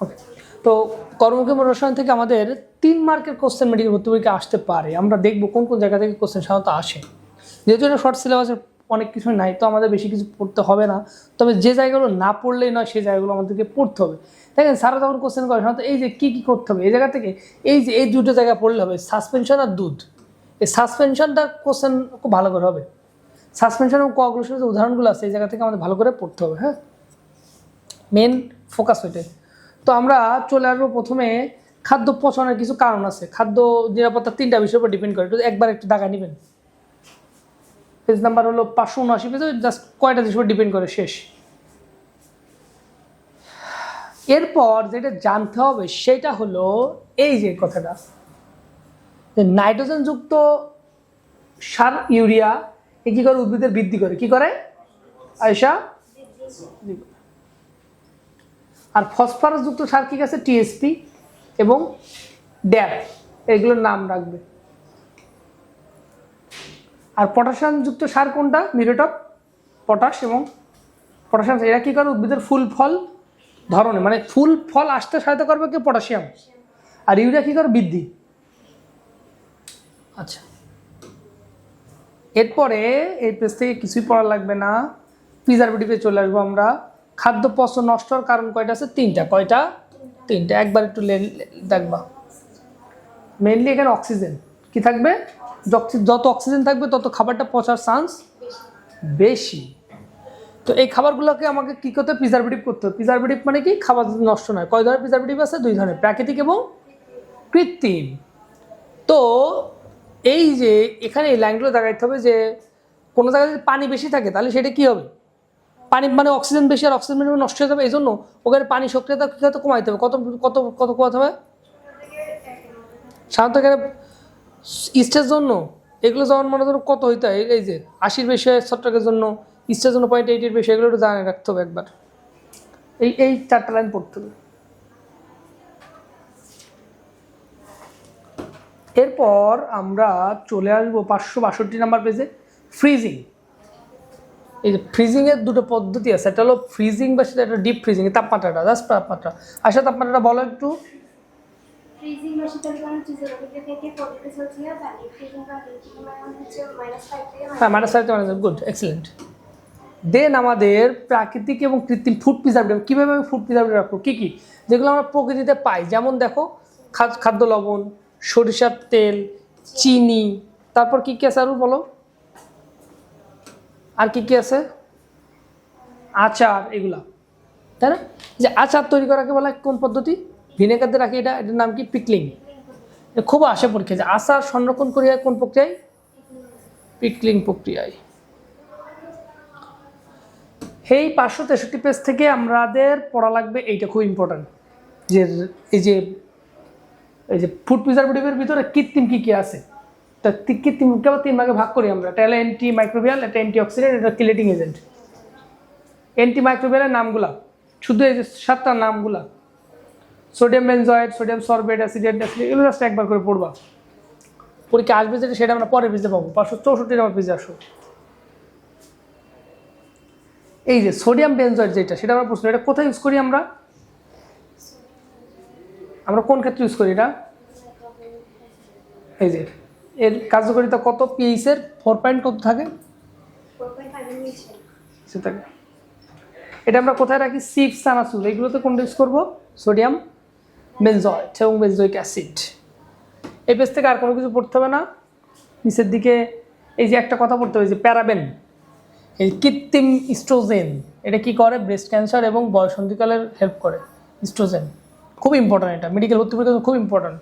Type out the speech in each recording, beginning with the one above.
ওকে, তো কর্মক্ষম রসায়ন থেকে আমাদের 3 মার্কের কোশ্চেন মেডিকেল ভর্তি পরীক্ষা আসতে পারে। আমরা দেখবো কোন কোন জায়গা থেকে কোশ্চেন সাধারণত আসে। যেহেতু এটা শর্ট সিলেবাসের অনেক কিছু নাই, তো আমাদের বেশি কিছু পড়তে হবে না। তবে যে জায়গাগুলো না পড়লেই নয়, সেই জায়গাগুলো আমাদেরকে পড়তে হবে। দেখেন স্যারা যখন কোশ্চেন করে সাধারণত এই যে কী কী করতে হবে, এই জায়গা থেকে এই দুটো জায়গা পড়লে হবে, সাসপেনশন আর দুধ। এই সাসপেনশনটা কোশ্চেন খুব ভালো করে হবে। সাসপেনশন এবং কোয়াগুলেশনের যে উদাহরণগুলো আছে, এই জায়গা থেকে আমাদের ভালো করে পড়তে হবে। হ্যাঁ, মেন ফোকাস ওইটাই। তো আমরা চলে আসবো প্রথমে খাদ্য পচনের কিছু কারণ আছে। খাদ্য নিরাপত্তা 3টা বিষয়ের উপর ডিপেন্ড করে। একবার একটু দাগা নেবেন। পেজ নাম্বার হলো 579 পেজে, জাস্ট কয়টা জিনিসের উপর ডিপেন্ড করে শেষ। এরপর যেটা জানতে হবে সেটা হলো এই যে কথাটা, যে নাইট্রোজেনযুক্ত সার ইউরিয়া এ কী করে উদ্ভিদের বৃদ্ধি করে, কি করে আয়েশা? আর ফসফরাসযুক্ত সার কি আছে? টিএসপি এবং ড্যাপ, এগুলোর নাম রাখবে। আর পটাশিয়ামযুক্ত সার কোনটা? মিউরেট অফ পটাশ এবং পটাশিয়াম। এরা কী করে উদ্ভিদের ফুল ফল ধরনে, মানে ফুল ফল আসতে সহায়তা করবে কি? পটাশিয়াম। আর ইউরিয়া কী করে? বৃদ্ধি। আচ্ছা, এরপরে এই পেজ থেকে কিছুই পড়া লাগবে না, প্রিজারভেটিভে চলে আসবো আমরা। খাদ্য পচন নষ্ট হওয়ার কারণ কয়টা আছে? 3টা। কয়টা? 3টা। একবার একটু দেখবা। মেইনলি এখানে অক্সিজেন কি থাকবে? যত অক্সিজেন থাকবে তত খাবারটা পচার চান্স বেশি। তো এই খাবারগুলোকে আমাকে কী করতে হবে? প্রিজারভেটিভ করতে হবে। প্রিজারভেটিভ মানে কি? খাবার নষ্ট নয়। কয় ধরনের প্রিজারভেটিভ আছে? 2 ধরনের, প্রাকৃতিক এবং কৃত্রিম। তো এই যে এখানে এই লাইনগুলো দেখাইতে হবে যে কোনো জায়গায় যদি পানি বেশি থাকে তাহলে সেটা কী হবে? পানি মানে অক্সিজেন বেশি, আর অক্সিজেন নষ্ট হয়ে যাবে। এই জন্য ওখানে পানি সক্রিয়তা কী হতে কমাইতে হবে? কত কত কত কমাতে হবে? সাধারণত এখানে ইস্টের জন্য এগুলো যেমন মনে ধরো কত হইতে হয়, এই যে 80-র বেশি ছত্রাকের জন্য, ইস্টের জন্য 0.8-এর বেশি, এগুলো একটু জানিয়ে রাখতে হবে একবার। এই 4টা লাইন পড়তে হবে। এরপর আমরা চলে আসবো 562 নাম্বার পেজে, ফ্রিজিং। এই যে ফ্রিজিংয়ের 2টো পদ্ধতি আছে, একটা হলো ফ্রিজিং বা সেটা একটা ডিপ ফ্রিজিং। তাপমাত্রাটা, জাস্ট তাপমাত্রা। আচ্ছা, তাপমাত্রাটা বলো একটু। ফ্রিজিং বা শীতলীকরণ হচ্ছে 0 ডিগ্রি থেকে 4 ডিগ্রি সেলসিয়াস, আর ডিপ ফ্রিজিং বা হিটিং হচ্ছে -5 থেকে হ্যাঁ, -5 গুড, এক্সিলেন্ট। দেন আমাদের প্রাকৃতিক এবং কৃত্রিম ফুড প্রিজারভেটিভ। কীভাবে আমি ফুড প্রিজারভেটিভ রাখবো? কী কী? যেগুলো আমরা প্রকৃতিতে পাই, যেমন দেখো খাদ্য লবণ, সরিষার তেল, চিনি, তারপর কী কী আছে আরও বলো? আর কী কী আছে? আচার, এগুলা, তাই না? যে আচার তৈরি করাকে বলা হয় কোন পদ্ধতি? ভিনেগার দিয়ে রাখি, এটার নাম কি? পিকলিং। খুব আসে পরীক্ষা যে আচার সংরক্ষণ করি হয় কোন প্রক্রিয়ায়? পিকলিং প্রক্রিয়ায়। এই 563 পেজ থেকে আমাদের পড়া লাগবে এইটা, খুব ইম্পর্ট্যান্ট, যে এই যে ফুড প্রিজারভেটিভের ভিতরে কৃত্রিম কী কী আছে। তা কৃত্রিমকে আবার 3 ভাগে ভাগ করি আমরা। এটা হলো অ্যান্টি মাইক্রোবিয়াল, এটা অ্যান্টি অক্সিডেন্ট, এটা কিলেটিং এজেন্ট। অ্যান্টি মাইক্রোবিয়ালের নামগুলা শুধু এই যে 7টা নামগুলা: সোডিয়াম বেনজয়েড, সোডিয়াম সরবেট, অ্যাসিডেট, এগুলো জাস্ট একবার করে পড়বা। পরীক্ষা আসবে যেটা সেটা আমরা পরে পেজে পাবো। 564 নাম্বার পেজে আসো। এই যে সোডিয়াম বেনজয়েড যেটা, সেটা আমরা প্রশ্ন, এটা কোথায় ইউজ করি আমরা? আমরা কোন ক্ষেত্রে ইউজ করি এটা? এই যে এর কার্যকারিতা কত? পিএইচের 4 পয়েন্ট কত থাকে? 4.5 থাকে। এটা আমরা কোথায় রাখি? সিপসানাসুল, এগুলোতে কোনটা ইউজ করবো? সোডিয়াম বেনজয়েড এবং বেনজোইক অ্যাসিড। এই পেজ থেকে আর কোনো কিছু পড়তে হবে না। নিচের দিকে এই যে একটা কথা পড়তে হবে, যে প্যারাবেন, এই কৃত্রিম ইস্ট্রোজেন, এটা কি করে? ব্রেস্ট ক্যান্সার এবং বয়সন্ধিকালের হেল্প করে। ইস্ট্রোজেন খুব ইম্পর্ট্যান্ট, এটা মেডিকেল ভর্তি পরীক্ষা খুব ইম্পর্ট্যান্ট।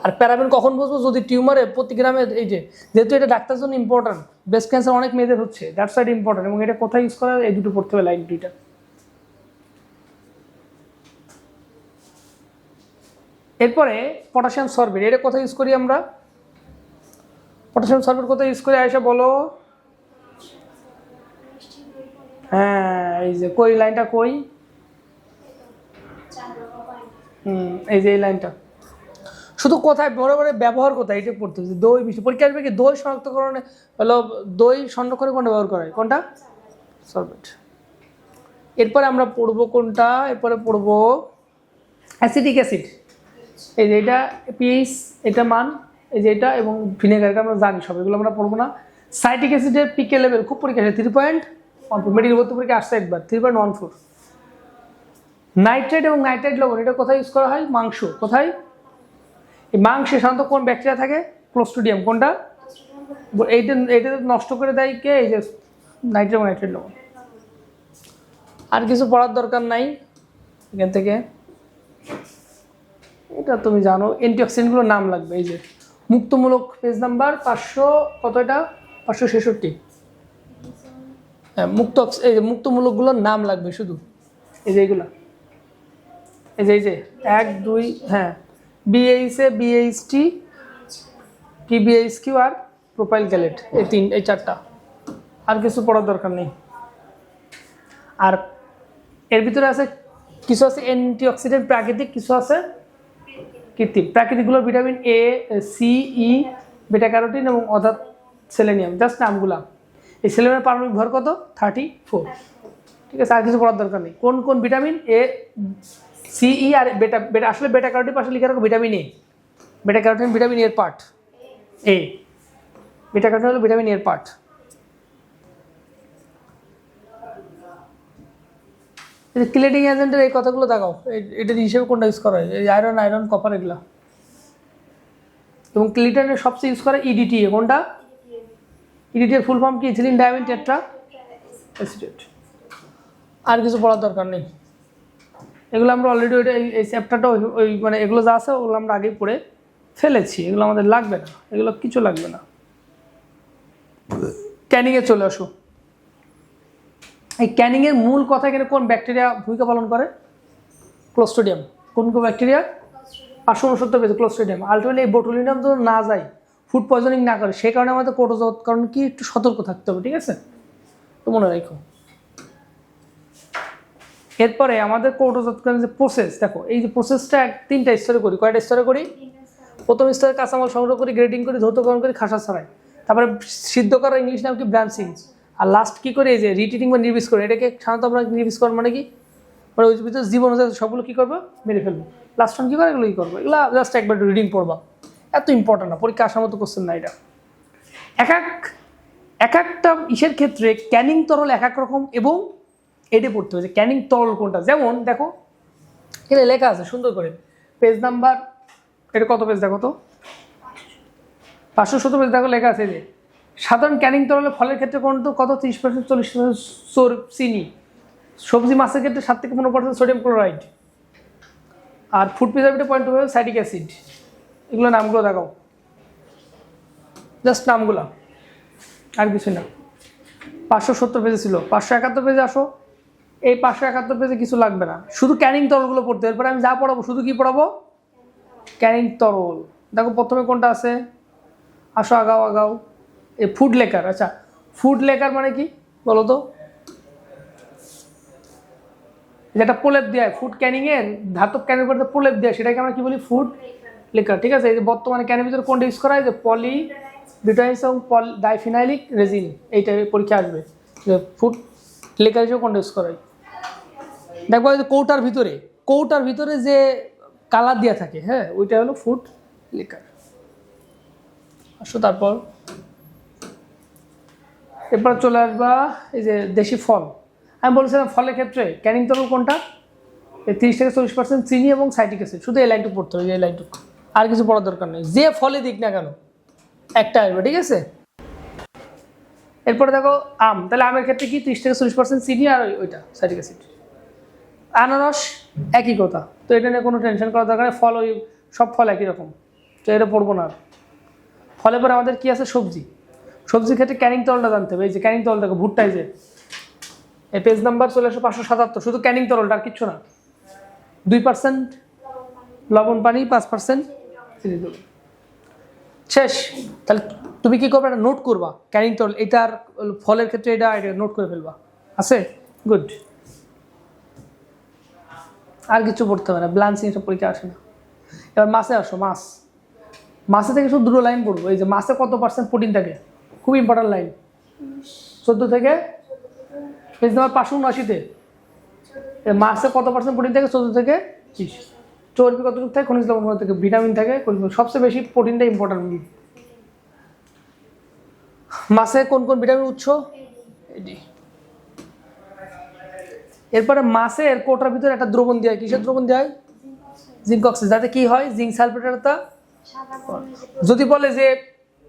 আর প্যারাবেন কখন বুঝবো? যদি টিউমারে প্রতি গ্রামে, এই যে যেহেতু এটা ডাক্তারের জন্য ইম্পর্ট্যান্ট, ব্রেস্ট ক্যান্সার অনেক মেয়েদের হচ্ছে, দ্যাটস সাইড ইম্পর্ট্যান্ট। এবং এটা কোথায় ইউজ করা? এই দুটো পড়তে হবে, লাইন 2টা। এরপরে পটাশিয়াম সরবেট, এটা কোথায় ইউজ করি আমরা? পটাশিয়াম সলভেট কোথায় ইউজ করি আয়েশা বলো? হ্যাঁ, এই যে কই লাইনটা কই? এই যে এই লাইনটা শুধু কোথায় বড় বড় ব্যবহার কোথায় এটা পড়তে হবে। দই মিষ্টি পরীক্ষা আসবে কি? দই শনাক্তকরণে হলো দই সংরক্ষণে কোনটা ব্যবহার করা হয়? কোনটা? সলভেট। এরপরে আমরা পড়বো কোনটা? এরপরে পড়বো অ্যাসিটিক অ্যাসিড, এই যে এটা পিএইচ, এটা মান, এই যে এটা, এবং ভিনেগারকে আমরা জানি সব, এগুলো আমরা পড়বো না। সাইট্রিক অ্যাসিডের পিকে লেভেল খুব পরীক্ষা আসে 3.14, মেডিকেল ভর্তি পরীক্ষা আসছে একবার 3.14। নাইট্রেট এবং নাইট্রেট লবণ এটা কোথায় ইউজ করা হয়? মাংস। কোথায়? এই মাংসে সাধারণত কোন ব্যাকটেরিয়া থাকে? ক্লোস্ট্রিডিয়াম। কোনটা? এইটা নষ্ট করে দেয় কে? এই যে নাইট্রেট এবং নাইট্রেট লবণ। আর কিছু পড়ার দরকার নাই এখান থেকে, এটা তুমি জানো। অ্যান্টিঅক্সিডেন্টগুলোর নাম লাগবে, এই যে মুক্তমূলক, পেজ নাম্বার 500 কত, এটা 566। হ্যাঁ এই যে মুক্তমূলকগুলোর নাম লাগবে শুধু, এই যে এইগুলা, এই যে 1 2, হ্যাঁ বিএইচএ, বিএইচটি, পিবিএইচকিউ আর প্রোপাইল গ্যালেট, এই 4টা। আর কিছু পড়ার দরকার নেই। আর এর ভিতরে আছে কিছু আছে অ্যান্টিঅক্সিডেন্ট প্রাকৃতিক, কিছু আছে কৃত্রিম। প্রাকৃতিকগুলো ভিটামিন এ, সি, ই, বেটা ক্যারোটিন এবং অর্থাৎ সেলেনিয়াম, জাস্ট নামগুলা। এই সেলেনিয়ামের পারমাণবিক ভর কত? 34। ঠিক আছে, আর কিছু পড়ার দরকার নেই। কোন কোন ভিটামিন? এ, সি, ই আর বেটা আসলে বেটা ক্যারোটিন পাশে লিখে রাখো ভিটামিন এ। বেটা ক্যারোটিন ভিটামিন এর পার্ট, এ বেটা ক্যারোটিন হলো ভিটামিন এর পার্ট। ক্লেটিং এজেন্টের এই কথাগুলো দেখাও, এটার হিসেবে কোনটা ইউজ করা হয়? এই আয়রন, কপার, এগুলা। এবং ক্লিটনের সবচেয়ে ইউজ করে ইডিটি। কোনটা? ইডিটি এর ফুল ফর্ম কি? Ethylene diamine tetra acetate. আর কিছু পড়ার দরকার নেই, এগুলো আমরা অলরেডি এই চ্যাপ্টারটা ওই মানে এগুলো যা আছে ওগুলো আমরা আগেই পড়ে ফেলেছি, এগুলো আমাদের লাগবে না, এগুলো কিছু লাগবে না। ক্যানিংয়ে চলে আসো। এই ক্যানিংয়ের মূল কথা, এখানে কোন ব্যাকটেরিয়া ভূমিকা পালন করে? ক্লোস্ট্রিডিয়াম। কোন কোন ব্যাকটেরিয়া? 569 পেজে ক্লোস্ট্রিডিয়াম। আলটিমেটলি এই বোটুলিনাম তো না যায়, ফুড পয়জনিং না করে, সেই কারণে আমাদের কোটোজাতকরণ কি একটু সতর্ক থাকতে হবে, ঠিক আছে? তো মনে রাখো। এরপরে আমাদের কোটোজাতকরণের যে প্রসেস, দেখো এই যে প্রসেসটা 3টা স্তরে করি। কয়টা স্তরে করি? প্রথম স্তরে কাঁচামাল সংগ্রহ করি, গ্রেডিং করি, ধৌতকরণ করি, খাসা ছড়াই, তারপরে সিদ্ধ করা, ইংলিশ নাম কি? ব্রাঞ্চিং। আর লাস্ট কি করি? এই যে রিটিটিং বা নির্বিষ করি। এটাকে সাধারণত আমরা নির্বিষ করি মানে কি? মানে ওই ভিতরে জীবন সবগুলো কী করবো? মেরে ফেলবো। লাস্ট টাইম কী করে? এগুলো কী করবো? এগুলো জাস্ট একবার রিডিং পড়বা, এত ইম্পর্টেন্ট না, পরীক্ষা আসার মতো কোশ্চেন না এটা। এক একটা ইসের ক্ষেত্রে ক্যানিং তরল এক এক রকম, এবং এটা পড়তে হবে যে ক্যানিং তরল কোনটা। যেমন দেখো এখানে লেখা আছে সুন্দর করে, পেজ নাম্বার, এটা কত পেজ দেখো তো? 570 পেজ। দেখো লেখা আছে যে সাধারণ ক্যানিং তরলের ফলের ক্ষেত্রে কত? 30%, 40% চিনি। সবজি মাছের ক্ষেত্রে 7 থেকে 15% সোডিয়াম ক্লোরাইড। আর ফুড প্রিজারভেটিভ 0.2 সাইট্রিক অ্যাসিড। এগুলো নামগুলো দেখাও, জাস্ট নামগুলো, আর কিছু না। 570 পেজে ছিল, 571 পেজে আসো। এই 571 পেজে কিছু লাগবে না, শুধু ক্যানিং তরলগুলো পড়তে। এরপরে আমি যা পড়াবো শুধু কি পড়াবো? ক্যানিং তরল। দেখো প্রথমে কোনটা আছে? আসো আগাও। এই ফুড লেকার। আচ্ছা, ফুড লেকার মানে কি বলো তো? যেটা প্রলেপ দেয় ফুড ক্যানিংয়ের, ধাতব ক্যানের উপর প্রলেপ দেয়, সেটাকে আমরা কি বলি? Food lacquer. ঠিক আছে, এই যে বর্তমানে ক্যানের ভিতরে কোনটা ইউজ করা হয়? যে পলি বিউটাইনস এবং ডাইফিনাইলিক রেজিন, এইটা পরীক্ষা আসবে যে ফুড লেকার হিসেবে কোনটা ইউজ করা হয়। দেখবো যে কৌটার ভিতরে যে কালার দেওয়া থাকে, হ্যাঁ, ওইটা হলো ফুড লেকার। আসো তারপর এরপর চলে আসবা এই যে দেশি ফল। আমি বলেছিলাম ফলের ক্ষেত্রে ক্যানিং তরল কোনটা? 30 থেকে 40% চিনি এবং সাইট্রিক অ্যাসিড। শুধু এই লাইনটুকু পড়তে হবে, এই লাইনটুকু, আর কিছু পড়ার দরকার নেই। যে ফলে দিক না কেন একটা আসবে, ঠিক আছে? এরপরে দেখো আম, তাহলে আমের ক্ষেত্রে কি? 30 থেকে 40% চিনি আর ওইটা সাইট্রিক অ্যাসিড। আনারস একই কথা, তো এটা নিয়ে কোনো টেনশন করার দরকার নেই। ফল ওই সব ফল একই রকম, তো এটা পড়বো না। ফলে পরে আমাদের কি আছে? সবজির ক্ষেত্রে ক্যানিং তরলটা জানতে হবে। এই যে ক্যানিং তরল দেখো, ভুট্টাই যে এই পেজ নাম্বার চলে আসো 577, শুধু ক্যানিং তরলটা, আর কিচ্ছু না। 2% লবণ পানি, 5% চিনি দেবো, শেষ। তাহলে তুমি কি করবে? একটা নোট করবা ক্যানিং তরল, এটার ফলের ক্ষেত্রে এটা নোট করে ফেলবা। আছে? গুড। আর কিছু পড়তে হবে না, ব্লান্সিং এসব পরীক্ষা আসে না। এবার মাছে আসো। মাছে থেকে শুধু 2 লাইন পড়বো। এই যে মাছে কত পার্সেন্ট প্রোটিন থাকে, খুব ইম্পর্টেন্ট লাইন। 14 থেকে পেজ নাম্বার 579-তে মাছে কত পার্সেন্ট প্রোটিন থাকে? 14 থেকে 20। চর্বি কতটুকু থাকে, খনিজ লবণ কত থাকে, ভিটামিন থাকে, সবচেয়ে বেশি প্রোটিনটা ইম্পর্টেন্ট। মাছে কোন কোন ভিটামিন উৎস? এডি। এরপরে মাছের কোটার ভিতরে একটা দ্রবণ দেওয়া হয়, কিসের দ্রবণ দেওয়া হয়? Zinc oxide. যাতে কি হয়? জিঙ্ক সালফেটটা যদি বলে যে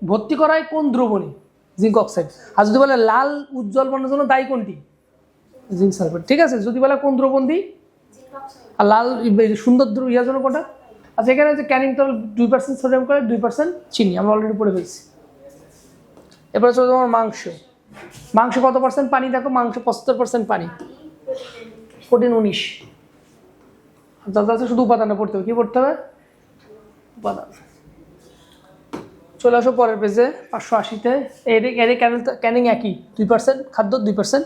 ভর্তি করা হয় কোন দ্রবণে? Zinc oxide. আর যদি বলে লাল উজ্জ্বল বর্ণের জন্য দায়ী কোনটি? Zinc sulphate. ঠিক আছে, যদি বলে কোন দ্রবণ দিই? আর লাল সুন্দর ইয়ার জন্য কোনটা? আচ্ছা, এখানে যে ক্যানিং তরল 2% সোডিয়াম ক্লোরাইড 2% চিনি, আমরা অলরেডি পড়ে ফেলছি। এরপরে চলে তোমার মাংস। মাংস কত পার্সেন্ট পানি? দেখো মাংস 75% পানি, প্রোটিন 19। যাতে আছে শুধু উপাদানে পড়তে হবে। কি পড়তে হবে? উপাদান। চলে আসো পরের পেজে 580-তে। এর ক্যানিং একই, 2% খাদ্য 2%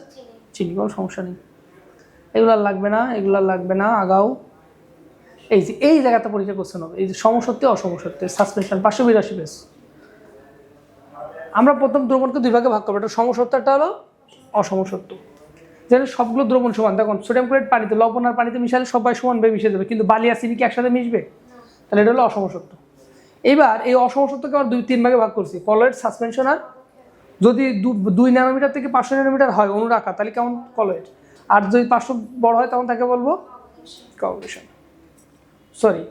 চিনি, কোনো সমস্যা নেই। এগুলো লাগবে না, এগুলো লাগবে না, আগাও। এই যে এই জায়গাটা পরীক্ষা কোশ্চেন হবে, এই যে সমসত্বে অসমসত্বে সাসপেনশন 582 পেজ। আমরা প্রথম দ্রবণকে দুই ভাগে ভাগ করবো, এটা সমসত্বটা হলো অসমসত্ব। যেন সবগুলো দ্রবণ সমান। দেখুন সোডিয়াম ক্লোরাইড পানিতে, লবণ আর পানিতে মিশালে সবাই সমানভাবে মিশে যাবে, কিন্তু বালি আর চিনি কি একসাথে মিশবে? তাহলে এটা হলো অসমসত্ব। এবার এই অসমসত্বকে আমরা 2-3 ভাগে ভাগ করছি, কলয়েড, সাসপেনশন আর যদি 2 ন্যানোমিটার থেকে 500 ন্যানোমিটার হয় অনুরাখা, তাহলে কেমন? কলয়েড। আর যদি 500 বড় হয় তখন তাকে বলবো কোয়াগুলেশন। সরি,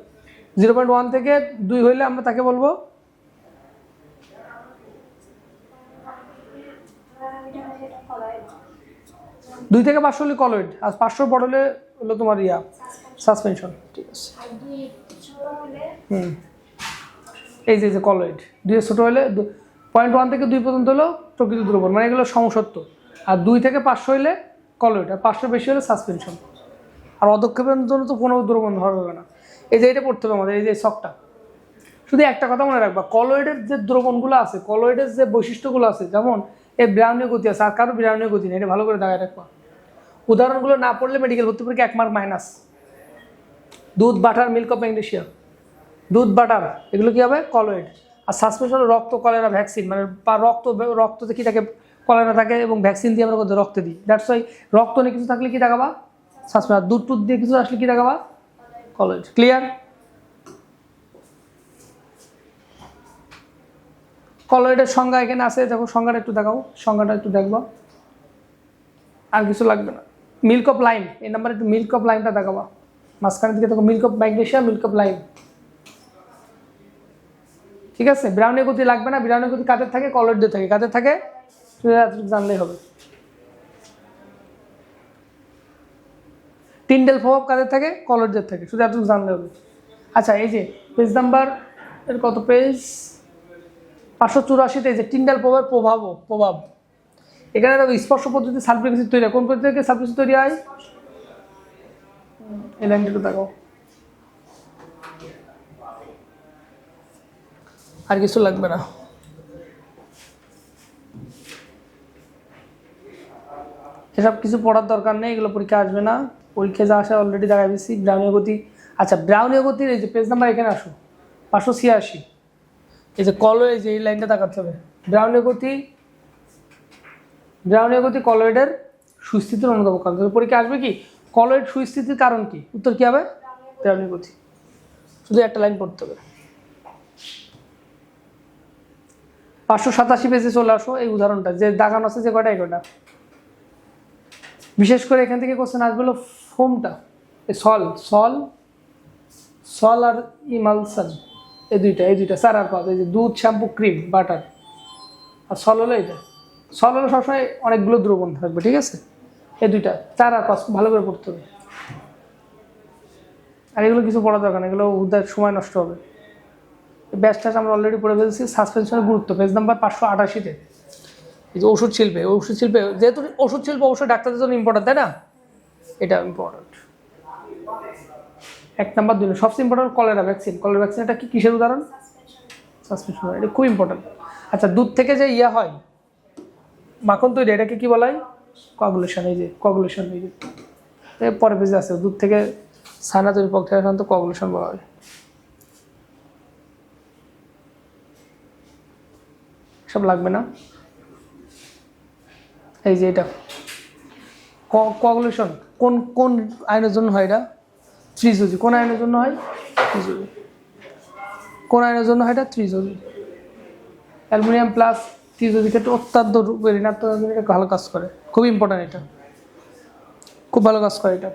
0.1 থেকে 2 হইলে আমরা তাকে বলবো 2 থেকে 500 হলে কলয়েড, আর 500 বড় হলে হলো তোমার সাসপেনশন। ঠিক আছে, এই যে কলয়েড 2 এর ছোট হলে 0.1 থেকে 2 পর্যন্ত হলো প্রকৃত দ্রবণ, মানে এগুলো সমসত্ব। আর 2 থেকে 500 হলে কলয়েড, আর 500 বেশি হলে সাসপেনশন। আর অদক্ষেপের জন্য তো কোনো দ্রবণ ধরা হবে না। এই যে এটা পড়তে হবে আমাদের, এই যে শকটা। শুধু একটা কথা মনে রাখবা, কলয়েডের যে দ্রবণগুলো আছে, কলয়েডের যে বৈশিষ্ট্যগুলো আছে, যেমন এই ব্রাউনীয় গতি আছে, আর কারো ব্রাউনীয় গতি নেই, এটা ভালো করে দেখায় রাখবা। উদাহরণগুলো না পড়লে মেডিকেল ভর্তি পরীক্ষা 1 মার্ক মাইনাস। দুধ, বাটার, মিল্ক অফ ম্যাগনেসিয়াম, দুধ, বাটার, এগুলো কি হবে? কলয়েড। আর সাসপেনশন রক্ত, কলেরা, ভ্যাকসিন, মানে রক্ততে কি থাকে? কলেরা থাকে, এবং ভ্যাকসিন দিয়ে আমরা রক্তে দিই। দ্যাটস ওয়াই রক্ত নিয়ে কিছু থাকলে কি দেখাবা? সাসপেনশন। আর দুধ দিয়ে কিছু আসলে কি দেখাবা? কলয়েড। ক্লিয়ার? কলয়েডের সংজ্ঞা এখানে আছে, দেখো সংজ্ঞাটা একটু দেখাও, সংজ্ঞাটা একটু দেখবো, আর কিছু লাগবে না। মিল্ক অফ লাইম, এই নাম্বারে একটু মিল্ক অফ লাইমটা দেখাবা, মাঝখানের দিকে দেখো milk of magnesium, milk of lime. ঠিক আছে, ব্রাউনীয় গতি লাগবে না। ব্রাউনীয় গতি কাদের থাকে? কলয়েডদের থাকে। কাদের থাকে? জানলেই হবে। টিন্ডেল প্রভাব কাদের থাকে? কলয়েডদের থাকে, শুধু এতটুকু জানলে হবে। আচ্ছা, এই যে পেজ নাম্বার এর কত পেজ? 584-তে, এই যে টিন্ডেল প্রভাব। এখানে দেখো স্পর্শ পদ্ধতি সালফিউরিক অ্যাসিড তৈরি হয়। কোন পদ্ধতি থেকে সালফিউরিক অ্যাসিড তৈরি হয়? এই লাইনটা একটু দেখো। আর কিছু লাগবে না। এসব কিছু পড়ার দরকার নেই, এগুলো পরীক্ষা আসবে না। পরীক্ষা যা আসে অলরেডি দেখা দিচ্ছি। ব্রাউনীয় গতি, আচ্ছা ব্রাউনীয় গতির এই যে পেজ নাম্বার এখানে আসো 586, এই যে কলয়েড, যে এই লাইনটা দেখাতে হবে। ব্রাউনীয় গতি কলয়েডের সুস্থিতির অনুধাবক কারণ। পরীক্ষা আসবে কি? কলয়েড সুস্থিতির কারণ কি? উত্তর কি হবে? ব্রাউনীয় গতি। শুধু একটা লাইন পড়তে হবে। 587 পেজে চলে আসো। এই উদাহরণটা যে দাগানো আছে, যে কয়টা, এই কয়টা বিশেষ করে এখান থেকে কোশ্চেন আসবে হলো ফোমটা, সল আর ইমালসান, এই দুইটা 4 আর 5। এই যে দুধ, শ্যাম্পু, ক্রিম, বাটার, আর সল হলো এটা। সল হলো সবসময় অনেকগুলো দ্রবণ থাকবে। ঠিক আছে, এই দুইটা 4 আর 5 ভালো করে পড়তে হবে। আর এগুলো কিছু পড়া দরকার না, এগুলো উদ্ধার সময় নষ্ট হবে। ব্যাচটা আমরা অলরেডি পড়ে ফেলছি। সাসপেনশনের গুরুত্ব পেজ নাম্বার 588-তে। এই যে ওষুধ শিল্পে, যেহেতু ওষুধ শিল্প অবশ্যই ডাক্তারদের জন্য ইম্পর্টেন্ট, তাই না? এটা ইম্পর্টেন্ট। 1 নাম্বার 2 সবচেয়ে important cholera vaccine. Cholera vaccine এটা কি, কিসের উদাহরণ? সাসপেনশন। এটা খুব ইম্পর্টেন্ট। আচ্ছা, দুধ থেকে যে হয় মাখন তৈরি, এটাকে কি বলা হয়? কোয়াগুলেশন। এই যে কোয়াগুলেশন, এই যে পরে পেজে আছে, দুধ থেকে ছানা তৈরি প্রক্রিয়া সাধারণত কোয়াগুলেশন বলা হয়। সব লাগবে না। এই যে এটা কোয়াগুলেশন কোন আইনের জন্য হয়? এটা 3 কোন আইনের জন্য হয়? 3GB কোন আয়নের জন্য এটা 3GB অ্যালুমিনিয়াম প্লাস 3GB ক্ষেত্রে অত্যন্ত ঋণাত্মক এটা ভালো কাজ করে, খুব ইম্পর্টেন্ট, এটা খুব ভালো কাজ করে এটা।